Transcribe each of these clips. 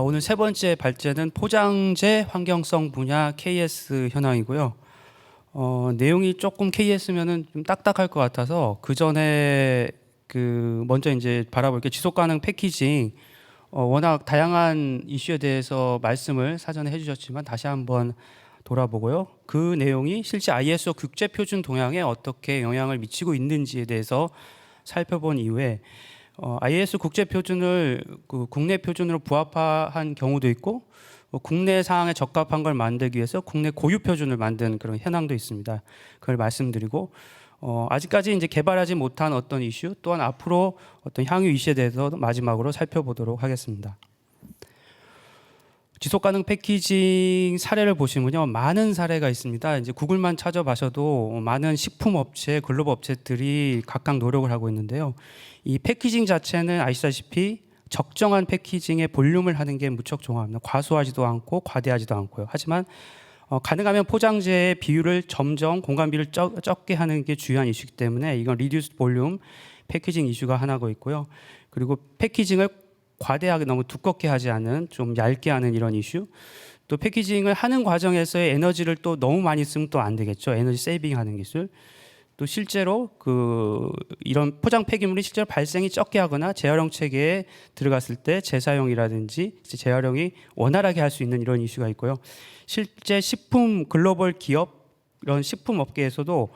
오늘 세 번째 발제는 포장재 환경성 분야 KS 현황이고요. 내용이 조금 KS면은 좀 딱딱할 것 같아서 그 전에 먼저 이제 바라볼 게 지속 가능 패키징. 워낙 다양한 이슈에 대해서 말씀을 사전에 해주셨지만 다시 한번 돌아보고요. 그 내용이 실제 ISO 국제 표준 동향에 어떻게 영향을 미치고 있는지에 대해서 살펴본 이후에 IS 국제 표준을 국내 표준으로 부합한 경우도 있고 국내 상황에 적합한 걸 만들기 위해서 국내 고유 표준을 만든 그런 현황도 있습니다. 그걸 말씀드리고 아직까지 이제 개발하지 못한 어떤 이슈 또한 앞으로 어떤 향후 이슈에 대해서 마지막으로 살펴보도록 하겠습니다. 지속 가능 패키징 사례를 보시면요, 많은 사례가 있습니다. 이제 구글만 찾아봐셔도 많은 식품 업체, 글로벌 업체들이 각각 노력을 하고 있는데요. 이 패키징 자체는 아시다시피 적정한 패키징의 볼륨을 하는 게 무척 중요합니다. 과소하지도 않고 과대하지도 않고요. 하지만 가능하면 포장재의 비율을 점점 공간비를 적게 하는 게 중요한 이슈이기 때문에 이건 리듀스 볼륨 패키징 이슈가 하나고 있고요. 그리고 패키징을 과대하게 너무 두껍게 하지 않는 좀 얇게 하는 이런 이슈. 또 패키징을 하는 과정에서의 에너지를 또 너무 많이 쓰면 또 안 되겠죠. 에너지 세이빙 하는 기술. 또 실제로 이런 포장 폐기물이 실제로 발생이 적게 하거나 재활용 체계에 들어갔을 때 재사용이라든지 재활용이 원활하게 할 수 있는 이런 이슈가 있고요. 실제 식품 글로벌 기업 이런 식품 업계에서도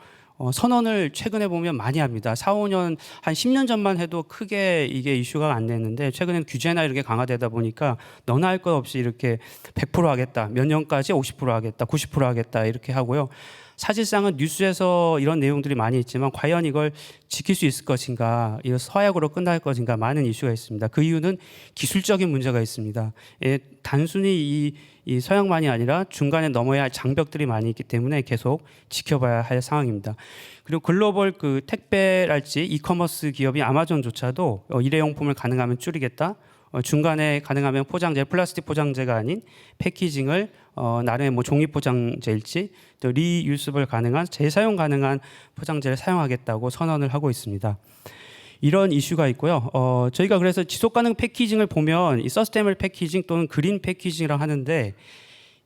선언을 최근에 보면 많이 합니다. 4, 5년, 한 10년 전만 해도 크게 이게 이슈가 안 됐는데 최근에는 규제나 이렇게 강화되다 보니까 너나 할 것 없이 이렇게 100% 하겠다, 몇 년까지 50% 하겠다, 90% 하겠다 이렇게 하고요. 사실상은 뉴스에서 이런 내용들이 많이 있지만 과연 이걸 지킬 수 있을 것인가, 이거 서약으로 끝날 것인가 많은 이슈가 있습니다. 그 이유는 기술적인 문제가 있습니다. 단순히 이 서약만이 아니라 중간에 넘어야 할 장벽들이 많이 있기 때문에 계속 지켜봐야 할 상황입니다. 그리고 글로벌 택배랄지 이커머스 기업이 아마존조차도 일회용품을 가능하면 줄이겠다. 중간에 가능하면 포장재, 플라스틱 포장재가 아닌 패키징을 나름의 종이 포장재일지 또 리유스블 가능한 재사용 가능한 포장재를 사용하겠다고 선언을 하고 있습니다. 이런 이슈가 있고요. 저희가 그래서 지속 가능 패키징을 보면 이 서스테이너블 패키징 또는 그린 패키징이라고 하는데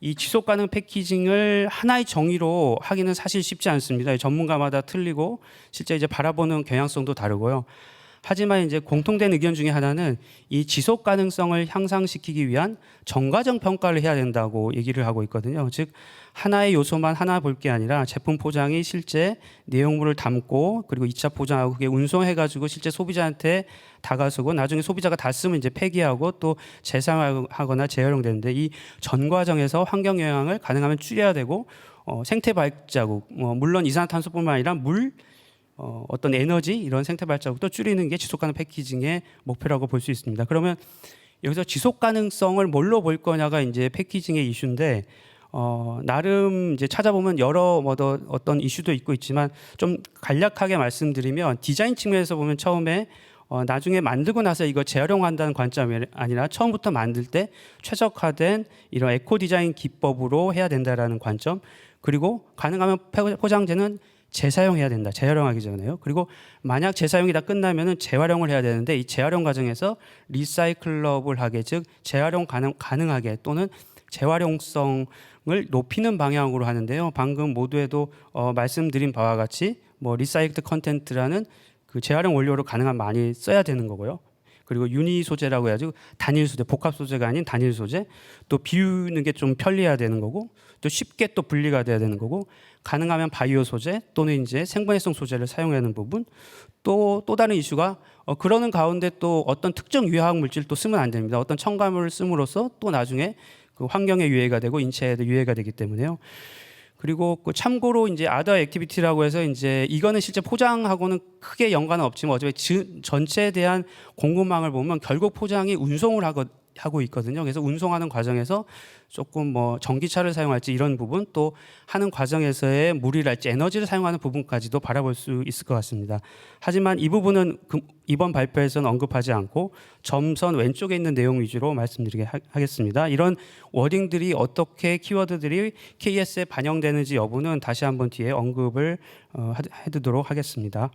이 지속 가능 패키징을 하나의 정의로 하기는 사실 쉽지 않습니다. 전문가마다 틀리고 실제 이제 바라보는 경향성도 다르고요. 하지만 이제 공통된 의견 중에 하나는 이 지속 가능성을 향상시키기 위한 정과정 평가를 해야 된다고 얘기를 하고 있거든요. 즉 하나의 요소만 하나 볼 게 아니라 제품 포장이 실제 내용물을 담고 그리고 2차 포장하고 그게 운송해가지고 실제 소비자한테 다가서고 나중에 소비자가 다 쓰면 이제 폐기하고 또 재사용하거나 재활용되는데 이 전 과정에서 환경 영향을 가능하면 줄여야 되고 생태 발자국, 물론 이산화탄소뿐만 아니라 어떤 에너지 이런 생태 발자국도 줄이는 게 지속 가능 패키징의 목표라고 볼 수 있습니다. 그러면 여기서 지속 가능성을 뭘로 볼 거냐가 이제 패키징의 이슈인데 나름 이제 찾아보면 여러 어떤 이슈도 있고 있지만 좀 간략하게 말씀드리면 디자인 측면에서 보면 처음에 나중에 만들고 나서 이거 재활용한다는 관점이 아니라 처음부터 만들 때 최적화된 이런 에코 디자인 기법으로 해야 된다라는 관점. 그리고 가능하면 포장재는 재사용해야 된다. 재활용하기 전에요. 그리고 만약 재사용이 다 끝나면은 재활용을 해야 되는데 이 재활용 과정에서 리사이클러블하게, 즉 재활용 가능하게 또는 재활용성을 높이는 방향으로 하는데요. 방금 모두에도 말씀드린 바와 같이 리사이클드 컨텐트라는 그 재활용 원료로 가능한 많이 써야 되는 거고요. 그리고 유니 소재라고 해야지 단일 소재, 복합 소재가 아닌 단일 소재, 또 비우는 게 좀 편리해야 되는 거고, 또 쉽게 또 분리가 돼야 되는 거고, 가능하면 바이오 소재 또는 이제 생분해성 소재를 사용하는 부분, 또 다른 이슈가 그러는 가운데 또 어떤 특정 유해화학 물질을 또 쓰면 안 됩니다. 어떤 첨가물을 씀으로써 또 나중에 그 환경에 유해가 되고 인체에도 유해가 되기 때문에요. 그리고 참고로 이제 other activity라고 해서 이제 이거는 실제 포장하고는 크게 연관은 없지만 어차피 전체에 대한 공급망을 보면 결국 포장이 운송을 하고 있거든요. 그래서 운송하는 과정에서 조금 전기차를 사용할지 이런 부분, 또 하는 과정에서의 물이랄지 에너지를 사용하는 부분까지도 바라볼 수 있을 것 같습니다. 하지만 이 부분은 이번 발표에서는 언급하지 않고 점선 왼쪽에 있는 내용 위주로 말씀드리게 하겠습니다. 이런 워딩들이 어떻게 키워드들이 KS에 반영되는지 여부는 다시 한번 뒤에 언급을 해두도록 하겠습니다.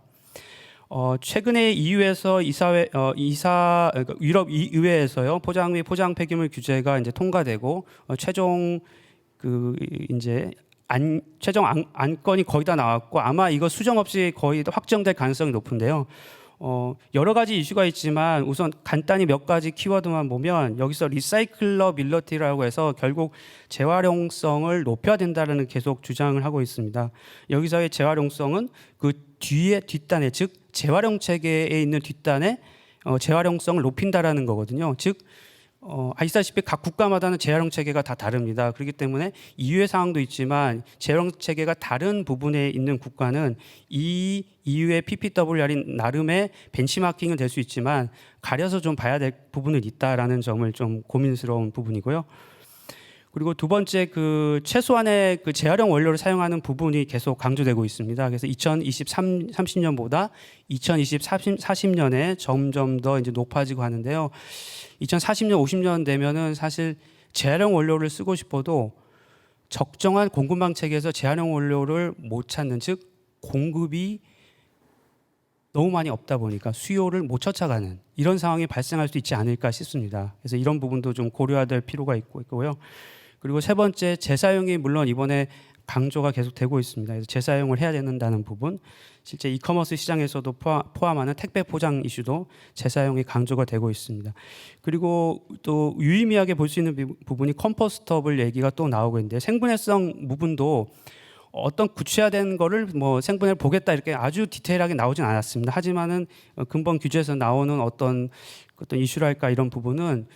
최근에 EU에서 그러니까 유럽 의회에서요 포장 및 포장 폐기물 규제가 이제 통과되고 최종 이제 최종 안건이 거의 다 나왔고 아마 이거 수정 없이 거의 다 확정될 가능성이 높은데요. 여러 가지 이슈가 있지만 우선 간단히 몇 가지 키워드만 보면 여기서 리사이클러빌리티라고 해서 결국 재활용성을 높여야 된다는 계속 주장을 하고 있습니다. 여기서의 재활용성은 그 뒷단에 즉 재활용 체계에 있는 뒷단에 재활용성을 높인다라는 거거든요. 즉 아시다시피 각 국가마다는 재활용 체계가 다 다릅니다. 그렇기 때문에 EU의 상황도 있지만 재활용 체계가 다른 부분에 있는 국가는 이 EU의 PPWR이 나름의 벤치마킹은 될 수 있지만 가려서 좀 봐야 될 부분은 있다라는 점을 좀 고민스러운 부분이고요. 그리고 두 번째 최소한의 재활용 원료를 사용하는 부분이 계속 강조되고 있습니다. 그래서 2030년보다 2040년에 점점 더 이제 높아지고 하는데요. 2040년, 50년 되면은 사실 재활용 원료를 쓰고 싶어도 적정한 공급망 체계에서 재활용 원료를 못 찾는, 즉 공급이 너무 많이 없다 보니까 수요를 못 쫓아가는 이런 상황이 발생할 수 있지 않을까 싶습니다. 그래서 이런 부분도 좀 고려해야 될 필요가 있고요. 그리고 세 번째, 재사용이 물론 이번에 강조가 계속되고 있습니다. 그래서 재사용을 해야 된다는 부분, 실제 이커머스 시장에서도 포함하는 택배 포장 이슈도 재사용이 강조가 되고 있습니다. 그리고 또 유의미하게 볼 수 있는 부분이 컴포스터블 얘기가 또 나오고 있는데 생분해성 부분도 어떤 구체화된 거를 뭐 생분해를 보겠다 이렇게 아주 디테일하게 나오진 않았습니다. 하지만은 근본 규제에서 나오는 어떤 이슈랄까 이런 부분은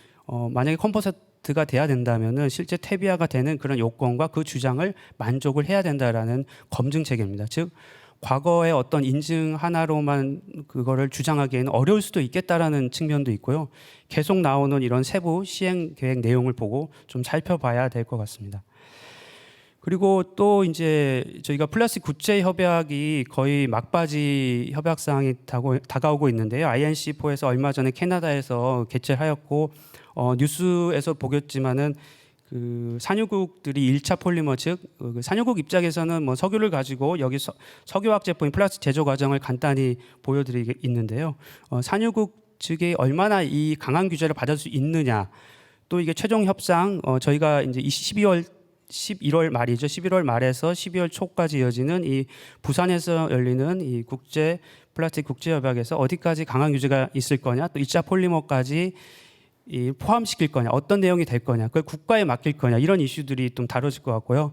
만약에 컴포스트가 돼야 된다면은 실제 퇴비화가 되는 그런 요건과 그 주장을 만족을 해야 된다라는 검증 체계입니다. 즉 과거의 어떤 인증 하나로만 그거를 주장하기에는 어려울 수도 있겠다라는 측면도 있고요. 계속 나오는 이런 세부 시행 계획 내용을 보고 좀 살펴봐야 될 것 같습니다. 그리고 또 이제 저희가 플라스틱 국제 협약이 거의 막바지 협약 사항이 다가오고 있는데요. INC4에서 얼마 전에 캐나다에서 개최하였고 뉴스에서 보겠지만은 산유국들이 1차 폴리머 즉 산유국 입장에서는 뭐 석유를 가지고 여기 석유화학 제품인 플라스틱 제조 과정을 간단히 보여드리게 있는데요. 산유국 측이 얼마나 이 강한 규제를 받을 수 있느냐, 또 이게 최종 협상 저희가 이제 11월 말이죠. 11월 말에서 12월 초까지 이어지는 이 부산에서 열리는 이 국제 플라스틱 국제 협약에서 어디까지 강한 규제가 있을 거냐, 또 2차 폴리머까지 포함시킬 거냐, 어떤 내용이 될 거냐, 그걸 국가에 맡길 거냐, 이런 이슈들이 좀 다뤄질 것 같고요.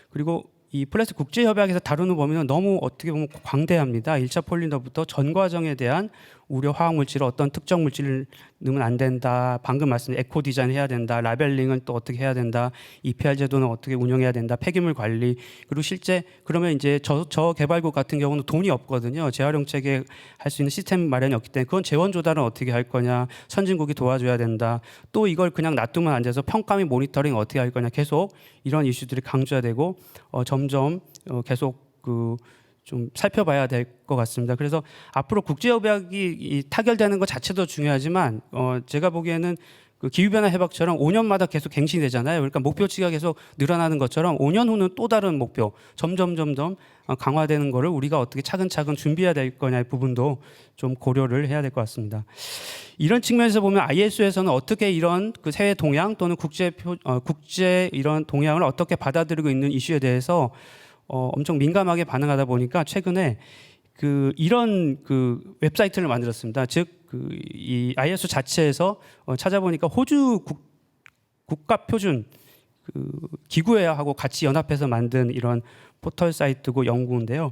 그리고 이 플라스틱 국제 협약에서 다루는 범위는 너무 어떻게 보면 광대합니다. 1차 폴리머부터 전 과정에 대한 우려 화학 물질을 어떤 특정 물질을 넣으면 안 된다. 방금 말씀드린 에코 디자인 해야 된다. 라벨링은 또 어떻게 해야 된다. EPR 제도는 어떻게 운영해야 된다. 폐기물 관리. 그리고 실제 그러면 이제 저 개발국 같은 경우는 돈이 없거든요. 재활용 체계 할 수 있는 시스템 마련이 없기 때문에 그건 재원 조달은 어떻게 할 거냐. 선진국이 도와줘야 된다. 또 이걸 그냥 놔두면 안 돼서 평가 및 모니터링 어떻게 할 거냐. 계속 이런 이슈들이 강조가 되고 점점 계속 좀 살펴봐야 될 것 같습니다. 그래서 앞으로 국제협약이 타결되는 것 자체도 중요하지만 제가 보기에는 기후변화 협약처럼 5년마다 계속 갱신이 되잖아요. 그러니까 목표치가 계속 늘어나는 것처럼 5년 후는 또 다른 목표, 점점 강화되는 거를 우리가 어떻게 차근차근 준비해야 될 거냐의 부분도 좀 고려를 해야 될 것 같습니다. 이런 측면에서 보면 ISO에서는 어떻게 이런 세계 동향 또는 국제 이런 동향을 어떻게 받아들이고 있는 이슈에 대해서 엄청 민감하게 반응하다 보니까 최근에 이런 웹사이트를 만들었습니다. 즉 이 ISO 자체에서 찾아보니까 호주 국가 표준 기구하고 같이 연합해서 만든 이런 포털 사이트고 연구인데요.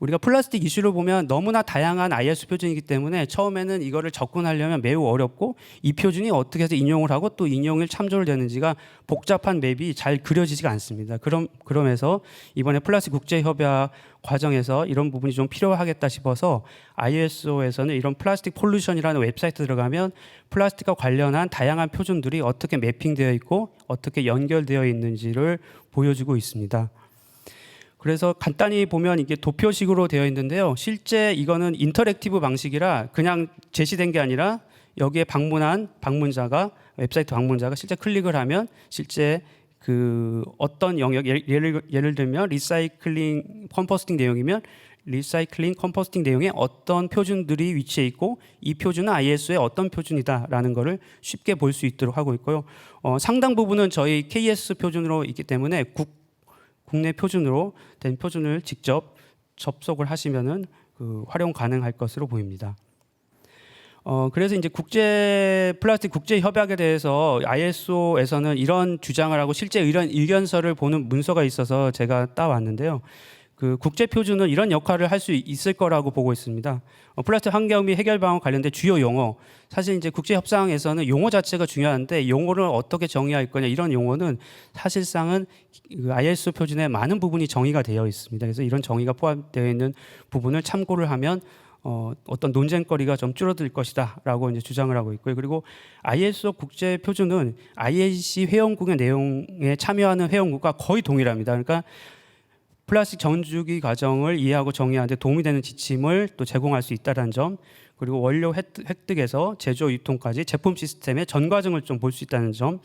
우리가 플라스틱 이슈를 보면 너무나 다양한 ISO 표준이기 때문에 처음에는 이거를 접근하려면 매우 어렵고 이 표준이 어떻게 해서 인용을 하고 또 인용을 참조를 되는지가 복잡한 맵이 잘 그려지지가 않습니다. 그러면서 이번에 플라스틱 국제협약 과정에서 이런 부분이 좀 필요하겠다 싶어서 ISO에서는 이런 플라스틱 폴루션이라는 웹사이트 들어가면 플라스틱과 관련한 다양한 표준들이 어떻게 매핑되어 있고 어떻게 연결되어 있는지를 보여주고 있습니다. 그래서 간단히 보면 이게 도표식으로 되어 있는데요. 실제 이거는 인터랙티브 방식이라 그냥 제시된 게 아니라 여기에 방문자가 웹사이트 방문자가 실제 클릭을 하면 실제 어떤 영역 예를 들면 리사이클링 컴포스팅 내용이면 리사이클링, 컴포스팅 내용에 어떤 표준들이 위치해 있고 이 표준은 ISO의 어떤 표준이다라는 것을 쉽게 볼 수 있도록 하고 있고요. 상당 부분은 저희 KS 표준으로 있기 때문에 국내 표준으로 된 표준을 직접 접속을 하시면은 활용 가능할 것으로 보입니다. 그래서 이제 플라스틱 국제 협약에 대해서 ISO에서는 이런 주장을 하고 실제 이런 의견서를 보는 문서가 있어서 제가 따왔는데요. 국제 표준은 이런 역할을 할 수 있을 거라고 보고 있습니다. 플라스틱 환경 및 해결 방안 관련된 주요 용어. 사실 이제 국제 협상에서는 용어 자체가 중요한데 용어를 어떻게 정의할 거냐 이런 용어는 사실상은 ISO 표준에 많은 부분이 정의가 되어 있습니다. 그래서 이런 정의가 포함되어 있는 부분을 참고를 하면 어떤 논쟁거리가 좀 줄어들 것이다라고 이제 주장을 하고 있고요. 그리고 ISO 국제 표준은 IAC 회원국의 내용에 참여하는 회원국과 거의 동일합니다. 그러니까 플라스틱 전주기 과정을 이해하고 정의하는 데 도움이 되는 지침을 또 제공할 수 있다는 점, 그리고 원료 획득에서 제조 유통까지 제품 시스템의 전 과정을 좀 볼 수 있다는 점,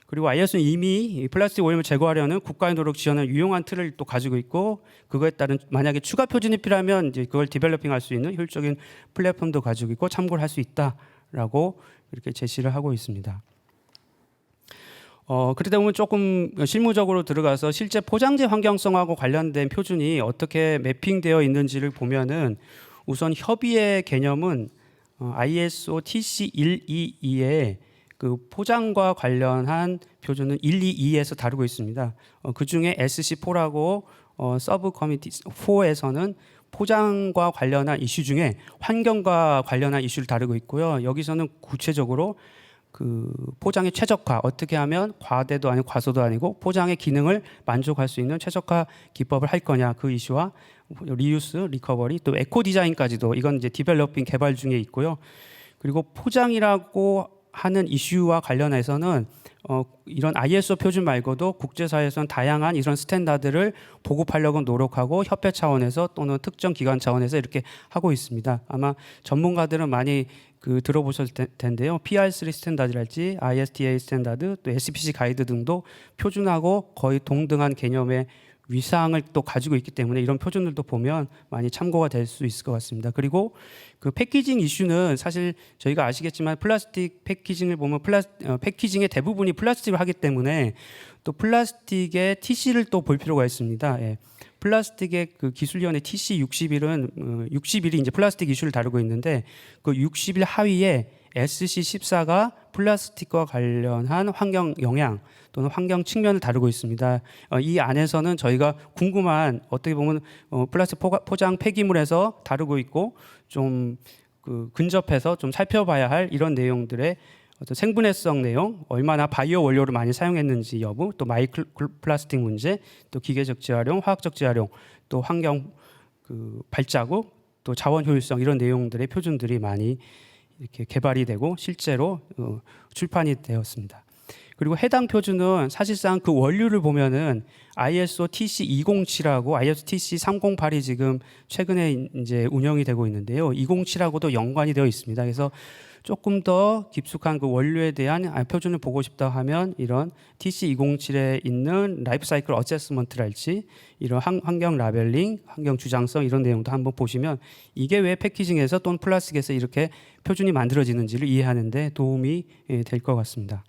그리고 ISO는 이미 플라스틱 오염을 제거하려는 국가의 노력 지원을 유용한 틀을 또 가지고 있고 그거에 따른 만약에 추가 표준이 필요하면 이제 그걸 디벨로핑할 수 있는 효율적인 플랫폼도 가지고 있고 참고를 할 수 있다라고 이렇게 제시를 하고 있습니다. 그러다 보면 조금 실무적으로 들어가서 실제 포장재 환경성하고 관련된 표준이 어떻게 매핑되어 있는지를 보면은 우선 협의의 개념은 ISO TC 122에 포장과 관련한 표준은 122에서 다루고 있습니다. 그 중에 SC4라고 서브 커미티 4에서는 포장과 관련한 이슈 중에 환경과 관련한 이슈를 다루고 있고요. 여기서는 구체적으로 포장의 최적화, 어떻게 하면 과대도 아니고 과소도 아니고 포장의 기능을 만족할 수 있는 최적화 기법을 할 거냐 그 이슈와 리유스, 리커버리, 또 에코 디자인까지도 이건 이제 디벨로핑 개발 중에 있고요. 그리고 포장이라고 하는 이슈와 관련해서는 이런 ISO 표준 말고도 국제사회에서는 다양한 이런 스탠다드를 보급하려고 노력하고 협회 차원에서 또는 특정 기관 차원에서 이렇게 하고 있습니다. 아마 전문가들은 많이 들어보셨을 텐데요. PR3 스탠다드랄지 ISTA 스탠다드, 또 SPC 가이드 등도 표준하고 거의 동등한 개념의 위상을 또 가지고 있기 때문에 이런 표준들도 보면 많이 참고가 될 수 있을 것 같습니다. 그리고 패키징 이슈는 사실 저희가 아시겠지만 플라스틱 패키징을 보면 패키징의 대부분이 플라스틱을 하기 때문에 또 플라스틱의 TC를 또 볼 필요가 있습니다. 예. 플라스틱의 기술위원회 TC 60일은 60일이 이제 플라스틱 이슈를 다루고 있는데 60일 하위에 SC 14가 플라스틱과 관련한 환경 영향 또는 환경 측면을 다루고 있습니다. 이 안에서는 저희가 궁금한 어떻게 보면 플라스틱 포장 폐기물에서 다루고 있고 좀 근접해서 좀 살펴봐야 할 이런 내용들의 어떤 생분해성 내용, 얼마나 바이오 원료를 많이 사용했는지 여부, 또 마이크로 플라스틱 문제, 또 기계적 재활용, 화학적 재활용, 또 환경 발자국, 또 자원 효율성 이런 내용들의 표준들이 많이 이렇게 개발이 되고 실제로 출판이 되었습니다. 그리고 해당 표준은 사실상 원료를 보면은 ISO TC 207하고 ISO TC 308이 지금 최근에 이제 운영이 되고 있는데요. 207하고도 연관이 되어 있습니다. 그래서 조금 더 깊숙한 원료에 대한 표준을 보고 싶다 하면 이런 TC 207에 있는 라이프 사이클 어세스먼트랄지 이런 환경 라벨링, 환경 주장성 이런 내용도 한번 보시면 이게 왜 패키징에서 또는 플라스틱에서 이렇게 표준이 만들어지는지를 이해하는 데 도움이 될 것 같습니다.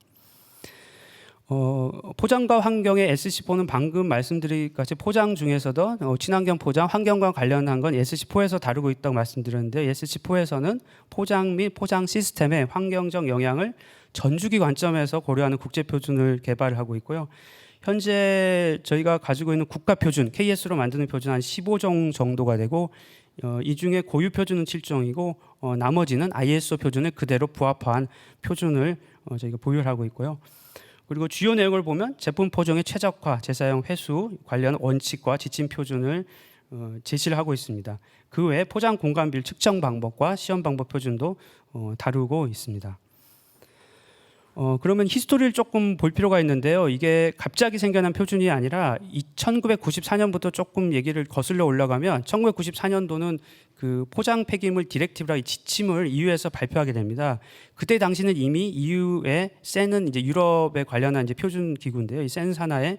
포장과 환경의 SC4는 방금 말씀드린 같이 포장 중에서도 친환경 포장, 환경과 관련한 건 SC4에서 다루고 있다고 말씀드렸는데요. SC4에서는 포장 및 포장 시스템의 환경적 영향을 전주기 관점에서 고려하는 국제 표준을 개발하고 있고요. 현재 저희가 가지고 있는 국가 표준, KS로 만드는 표준 한 15종 정도가 되고 이 중에 고유 표준은 7종이고 나머지는 ISO 표준에 그대로 부합한 표준을 저희가 보유하고 있고요. 그리고 주요 내용을 보면 제품 포장의 최적화, 재사용 회수 관련 원칙과 지침 표준을 제시를 하고 있습니다. 그 외에 포장 공간비율 측정 방법과 시험 방법 표준도 다루고 있습니다. 그러면 히스토리를 조금 볼 필요가 있는데요. 이게 갑자기 생겨난 표준이 아니라 1994년부터 조금 얘기를 거슬러 올라가면 1994년도는 포장 폐기물 디렉티브라는 지침을 EU에서 발표하게 됩니다. 그때 당시는 이미 EU의 센은 이제 유럽에 관련한 이제 표준 기구인데요. 이 센 산하에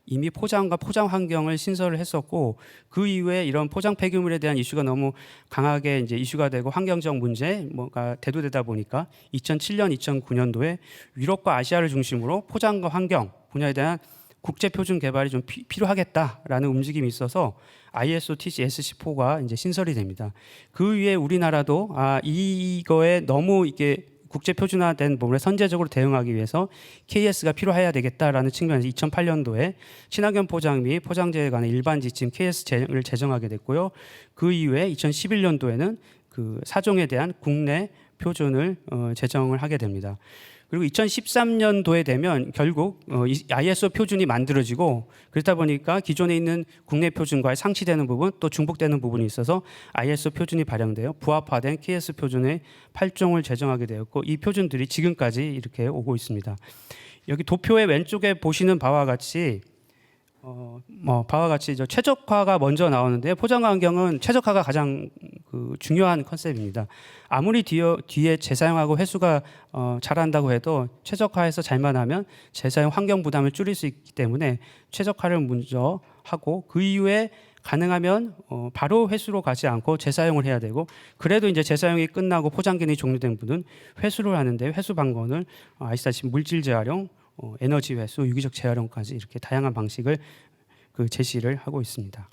이미 포장과 포장 환경을 신설을 했었고 그 이후에 이런 포장 폐기물에 대한 이슈가 너무 강하게 이제 이슈가 되고 환경적 문제 뭐가 대두되다 보니까 2007년, 2009년도에 유럽과 아시아를 중심으로 포장과 환경 분야에 대한 국제 표준 개발이 좀 필요하겠다라는 움직임이 있어서 ISO TC SC4가 이제 신설이 됩니다. 그 위에 우리나라도 이거에 너무 이게 국제 표준화된 부분에 선제적으로 대응하기 위해서 KS가 필요해야 되겠다라는 측면에서 2008년도에 친환경 포장 및 포장재에 관한 일반 지침 KS를 제정하게 됐고요. 그 이후에 2011년도에는 그 사종에 대한 국내 표준을 제정을 하게 됩니다. 그리고 2013년도에 되면 결국 ISO 표준이 만들어지고 그렇다 보니까 기존에 있는 국내 표준과의 상치되는 부분 또 중복되는 부분이 있어서 ISO 표준이 발행되어 부합화된 KS 표준의 8종을 제정하게 되었고 이 표준들이 지금까지 이렇게 오고 있습니다. 여기 도표의 왼쪽에 보시는 바와 같이 최적화가 먼저 나오는데 포장 환경은 최적화가 가장 중요한 컨셉입니다. 아무리 뒤에 재사용하고 회수가 잘한다고 해도 최적화해서 잘만 하면 재사용 환경 부담을 줄일 수 있기 때문에 최적화를 먼저 하고 그 이후에 가능하면 바로 회수로 가지 않고 재사용을 해야 되고 그래도 이제 재사용이 끝나고 포장 기능이 종료된 분은 회수를 하는데 회수 방법을 아시다시피 물질 재활용, 에너지 회수, 유기적 재활용까지 이렇게 다양한 방식을 제시를 하고 있습니다.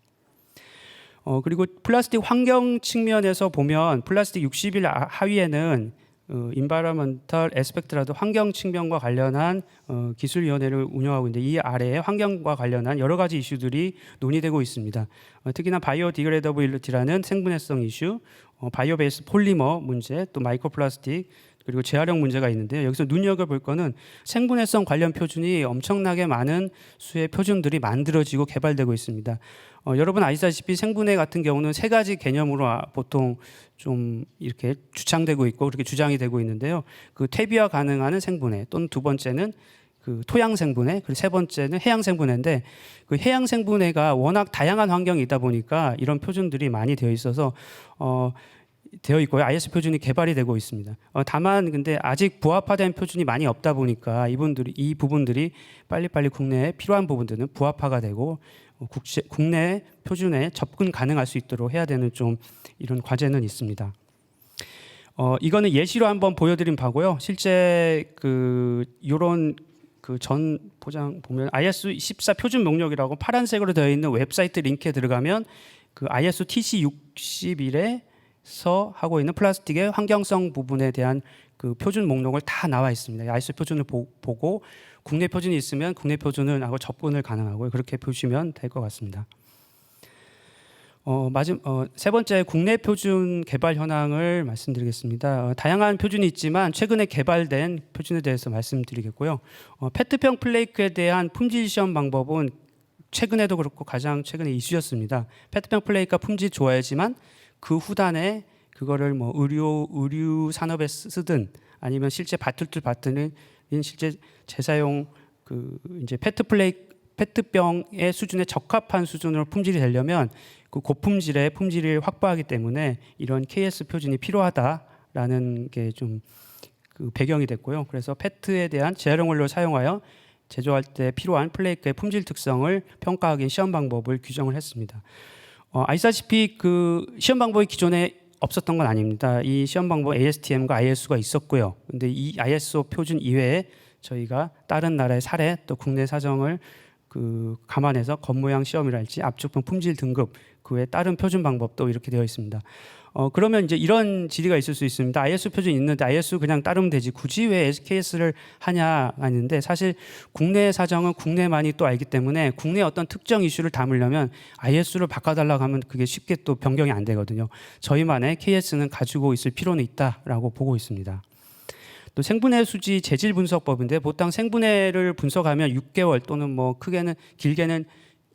그리고 플라스틱 환경 측면에서 보면 플라스틱 60일 하위에는 인바이러먼털 에스펙트라도 환경 측면과 관련한 기술위원회를 운영하고 있는데 이 아래에 환경과 관련한 여러 가지 이슈들이 논의되고 있습니다. 특히나 바이오디그레이더빌리티라는 생분해성 이슈, 바이오베이스 폴리머 문제, 또 마이크로플라스틱 그리고 재활용 문제가 있는데요. 여기서 눈여겨볼 거는 생분해성 관련 표준이 엄청나게 많은 수의 표준들이 만들어지고 개발되고 있습니다. 여러분 아시다시피 생분해 같은 경우는 세 가지 개념으로 보통 좀 이렇게 주창되고 있고 그렇게 주장이 되고 있는데요. 그 퇴비화 가능한 생분해 또는 두 번째는 그 토양 생분해 그리고 세 번째는 해양 생분해인데 그 해양 생분해가 워낙 다양한 환경이 있다 보니까 이런 표준들이 많이 되어 있어서 되어 있고요. IS 표준이 개발이 되고 있습니다. 다만 근데 아직 부합화된 표준이 많이 없다 보니까 이 부분들이 빨리빨리 국내에 필요한 부분들은 부합화가 되고 국내 표준에 접근 가능할 수 있도록 해야 되는 좀 이런 과제는 있습니다. 이거는 예시로 한번 보여드린 바고요. 실제 이런 전 포장 보면 ISO 14 표준 목록이라고 파란색으로 되어 있는 웹사이트 링크에 들어가면 그 ISO TC 61에서 하고 있는 플라스틱의 환경성 부분에 대한 그 표준 목록을 다 나와 있습니다. ISO 표준을 보고 국내 표준이 있으면 국내 표준을 하고 접근을 가능하고요. 그렇게 보시면 될 것 같습니다. 세 번째 국내 표준 개발 현황을 말씀드리겠습니다. 다양한 표준이 있지만 최근에 개발된 표준에 대해서 말씀드리겠고요. 페트병 플레이크에 대한 품질 시험 방법은 최근에도 그렇고 가장 최근에 이슈였습니다. 페트병 플레이크가 품질 좋아야지만 그 후단에 그거를 뭐 의류 산업에 쓰든 아니면 실제 바툴툴 바트는 실제 재사용 이제 페트병의 수준에 적합한 수준으로 품질이 되려면 그 고품질의 품질을 확보하기 때문에 이런 KS 표준이 필요하다라는 게 좀 그 배경이 됐고요. 그래서 페트에 대한 재활용 원료를 사용하여 제조할 때 필요한 플레이크의 품질 특성을 평가하기 위한 시험 방법을 규정을 했습니다. 아시다시피 그 시험 방법이 기존에 없었던 건 아닙니다. 이 시험 방법 ASTM과 ISO가 있었고요. 근데 이 ISO 표준 이외에 저희가 다른 나라의 사례 또 국내 사정을 감안해서 겉모양 시험이랄지 압축품 품질 등급 그 외에 다른 표준 방법도 이렇게 되어 있습니다. 그러면 이제 이런 질의가 있을 수 있습니다. ISO 표준 있는데 ISO 그냥 따르면 되지 굳이 왜 SKS를 하냐 하는데 사실 국내 사정은 국내만이 또 알기 때문에 국내 어떤 특정 이슈를 담으려면 ISO를 바꿔달라고 하면 그게 쉽게 또 변경이 안 되거든요. 저희만의 KS는 가지고 있을 필요는 있다라고 보고 있습니다. 또 생분해 수지 재질 분석법인데 보통 생분해를 분석하면 6개월 또는 뭐 길게는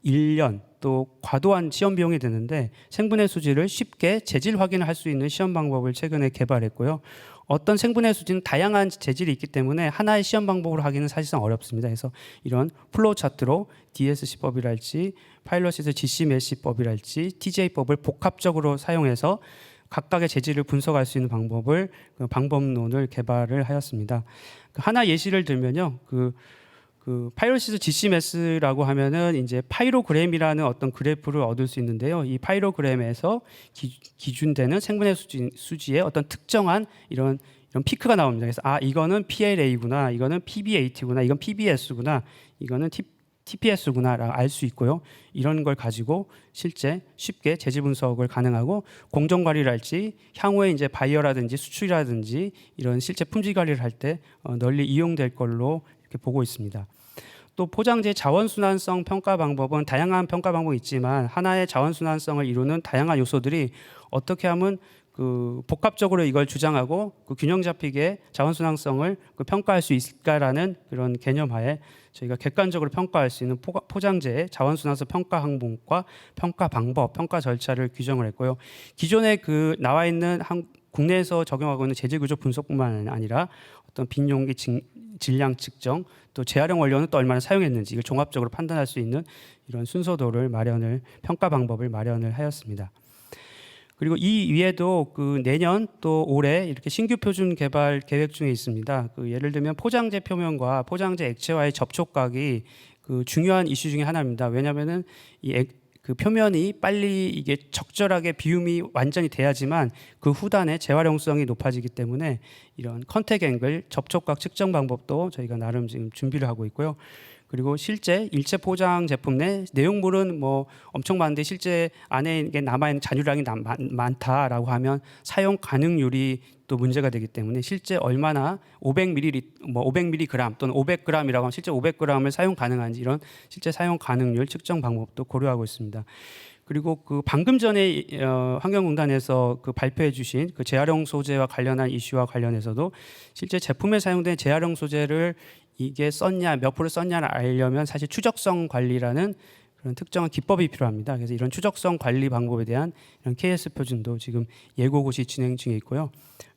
1년 또 과도한 시험 비용이 드는데 생분해 수지를 쉽게 재질 확인을 할 수 있는 시험 방법을 최근에 개발했고요. 어떤 생분해 수지는 다양한 재질이 있기 때문에 하나의 시험 방법으로 하기는 사실상 어렵습니다. 그래서 이런 플로우 차트로 DSC법이랄지 파일럿시스 GC-메시법이랄지 TJ법을 복합적으로 사용해서 각각의 재질을 분석할 수 있는 방법론을 개발을 하였습니다. 하나 예시를 들면요. 그 파이로시스 GCMS라고 하면은 이제 파이로그램이라는 어떤 그래프를 얻을 수 있는데요. 이 파이로그램에서 기준되는 생분해 수지의 어떤 특정한 이런 피크가 나옵니다. 그래서 이거는 PLA구나, 이거는 PBAT구나, 이건 PBS구나, 이거는 TPS구나라고 알 수 있고요. 이런 걸 가지고 실제 쉽게 재질 분석을 가능하고 공정 관리를 할지 향후에 이제 바이어라든지 수출이라든지 이런 실제 품질 관리를 할 때 널리 이용될 걸로 이렇게 보고 있습니다. 또 포장재 자원순환성 평가 방법은 다양한 평가 방법이 있지만 하나의 자원순환성을 이루는 다양한 요소들이 어떻게 하면 그 복합적으로 이걸 주장하고 그 균형 잡히게 자원순환성을 평가할 수 있을까라는 그런 개념하에 저희가 객관적으로 평가할 수 있는 포장재의 자원순환성 평가 항목과 평가 방법, 평가 절차를 규정을 했고요. 기존에 그 나와 있는 국내에서 적용하고 있는 재질 구조 분석뿐만 아니라 어떤 빈 용기 질량 측정, 또 재활용 원료는 또 얼마나 사용했는지 이걸 종합적으로 판단할 수 있는 이런 순서도를 평가 방법을 마련을 하였습니다. 그리고 이 위에도 그 내년 또 올해 이렇게 신규 표준 개발 계획 중에 있습니다. 그 예를 들면 포장재 표면과 포장재 액체와의 접촉각이 그 중요한 이슈 중에 하나입니다. 왜냐하면은 그 표면이 빨리 이게 적절하게 비움이 완전히 돼야지만 그 후단에 재활용성이 높아지기 때문에 이런 컨택 앵글 접촉각 측정 방법도 저희가 나름 지금 준비를 하고 있고요. 그리고 실제 일체 포장 제품 내 내용물은 뭐 엄청 많은데 실제 안에 남아있는 잔유량이 많다라고 하면 사용 가능률이 또 문제가 되기 때문에 실제 얼마나 500ml, 500mg 또는 500g이라고 하면 실제 500g을 사용 가능한지 이런 실제 사용 가능률 측정 방법도 고려하고 있습니다. 그리고 그 방금 전에 환경공단에서 그 발표해 주신 그 재활용 소재와 관련한 이슈와 관련해서도 실제 제품에 사용된 재활용 소재를 이게 썼냐, 몇 프로 썼냐를 알려면 사실 추적성 관리라는 그런 특정한 기법이 필요합니다. 그래서 이런 추적성 관리 방법에 대한 이런 KS 표준도 지금 예고고시 진행 중에 있고요.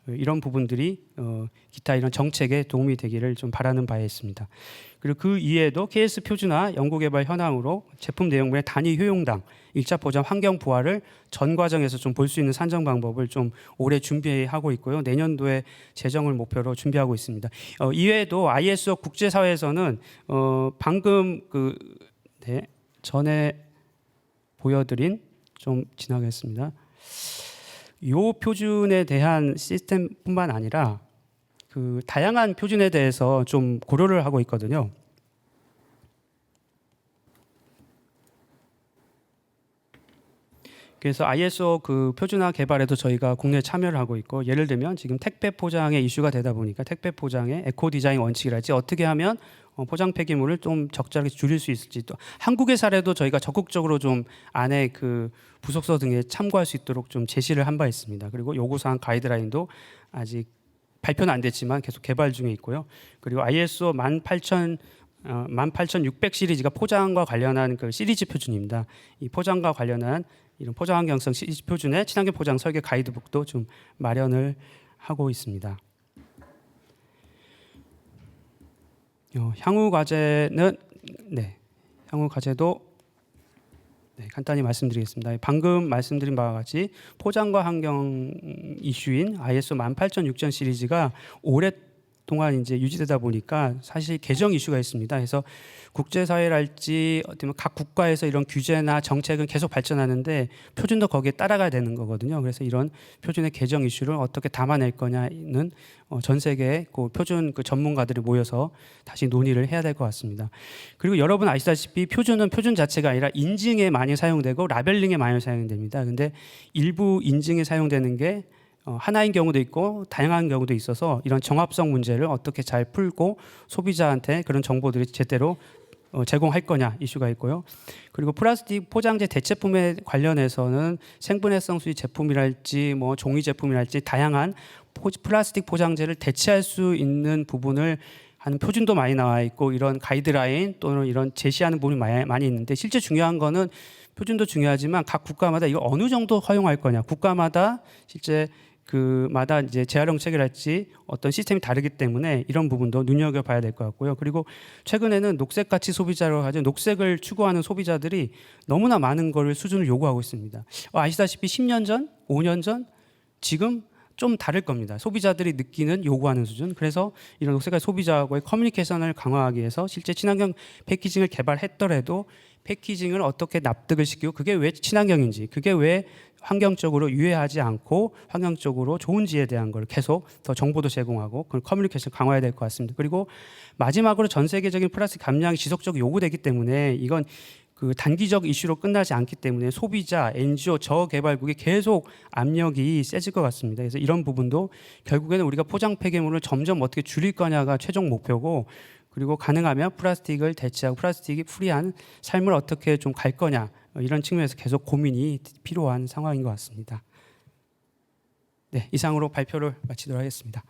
이런 부분들이 기타 이런 정책에 도움이 되기를 좀 바라는 바에 있습니다. 그리고 그 이외에도 KS 표준화 연구개발 현황으로 제품 내용물의 단위 효용당 1차 포장 환경 부하를 전 과정에서 좀 볼 수 있는 산정 방법을 좀 올해 준비하고 있고요. 내년도에 제정을 목표로 준비하고 있습니다. 이외에도 ISO 국제사회에서는 방금 전에 보여드린 좀 지나가겠습니다. 이 표준에 대한 시스템뿐만 아니라 그 다양한 표준에 대해서 좀 고려를 하고 있거든요. 그래서 ISO 그 표준화 개발에도 저희가 국내에 참여를 하고 있고, 예를 들면 지금 택배 포장에 이슈가 되다 보니까 택배 포장의 에코 디자인 원칙이랄지 어떻게 하면 포장 폐기물을 좀 적절하게 줄일 수 있을지, 또 한국의 사례도 저희가 적극적으로 좀 안에 그 부속서 등에 참고할 수 있도록 좀 제시를 한 바 있습니다. 그리고 요구사항 가이드라인도 아직 발표는 안 됐지만 계속 개발 중에 있고요. 그리고 ISO 18600 시리즈가 포장과 관련한 그 시리즈 표준입니다. 이 포장과 관련한 이런 포장 환경성 시리즈 표준의 친환경 포장 설계 가이드북도 좀 마련을 하고 있습니다. 향후 과제는 향후 과제도 간단히 말씀드리겠습니다. 방금 말씀드린 바와 같이 포장과 환경 이슈인 ISO 18060 시리즈가 오랫동안 이제 유지되다 보니까 사실 개정 이슈가 있습니다. 그래서 국제사회랄지 어떻게 각 국가에서 이런 규제나 정책은 계속 발전하는데 표준도 거기에 따라가야 되는 거거든요. 그래서 이런 표준의 개정 이슈를 어떻게 담아낼 거냐는 전 세계 그 표준 그 전문가들이 모여서 다시 논의를 해야 될 것 같습니다. 그리고 여러분 아시다시피 표준은 표준 자체가 아니라 인증에 많이 사용되고 라벨링에 많이 사용됩니다. 근데 일부 인증에 사용되는 게 하나인 경우도 있고 다양한 경우도 있어서 이런 정합성 문제를 어떻게 잘 풀고 소비자한테 그런 정보들이 제대로 제공할 거냐 이슈가 있고요. 그리고 플라스틱 포장재 대체품에 관련해서는 생분해성 수지 제품이랄지 뭐 종이 제품이랄지 다양한 플라스틱 포장재를 대체할 수 있는 부분을 하는 표준도 많이 나와 있고, 이런 가이드라인 또는 이런 제시하는 부분이 많이 있는데, 실제 중요한 거는 표준도 중요하지만 각 국가마다 이거 어느 정도 허용할 거냐, 국가마다 실제 그마다 이제 재활용 체계랄지 어떤 시스템이 다르기 때문에 이런 부분도 눈여겨봐야 될 것 같고요. 그리고 최근에는 녹색 가치 소비자로 하죠. 녹색을 추구하는 소비자들이 너무나 많은 걸 수준을 요구하고 있습니다. 아시다시피 10년 전, 5년 전, 지금 좀 다를 겁니다. 소비자들이 느끼는 요구하는 수준. 그래서 이런 녹색가이 소비자하고의 커뮤니케이션을 강화하기 위해서 실제 친환경 패키징을 개발했더라도 패키징을 어떻게 납득을 시키고 그게 왜 친환경인지, 그게 왜 환경적으로 유해하지 않고 환경적으로 좋은지에 대한 걸 계속 더 정보도 제공하고 그 커뮤니케이션 강화해야 될 것 같습니다. 그리고 마지막으로 전 세계적인 플라스틱 감량이 지속적으로 요구되기 때문에 이건 그 단기적 이슈로 끝나지 않기 때문에 소비자, NGO, 저개발국이 계속 압력이 세질 것 같습니다. 그래서 이런 부분도 결국에는 우리가 포장 폐기물을 점점 어떻게 줄일 거냐가 최종 목표고, 그리고 가능하면 플라스틱을 대체하고 플라스틱이 프리한 삶을 어떻게 좀 갈 거냐, 이런 측면에서 계속 고민이 필요한 상황인 것 같습니다. 네, 이상으로 발표를 마치도록 하겠습니다.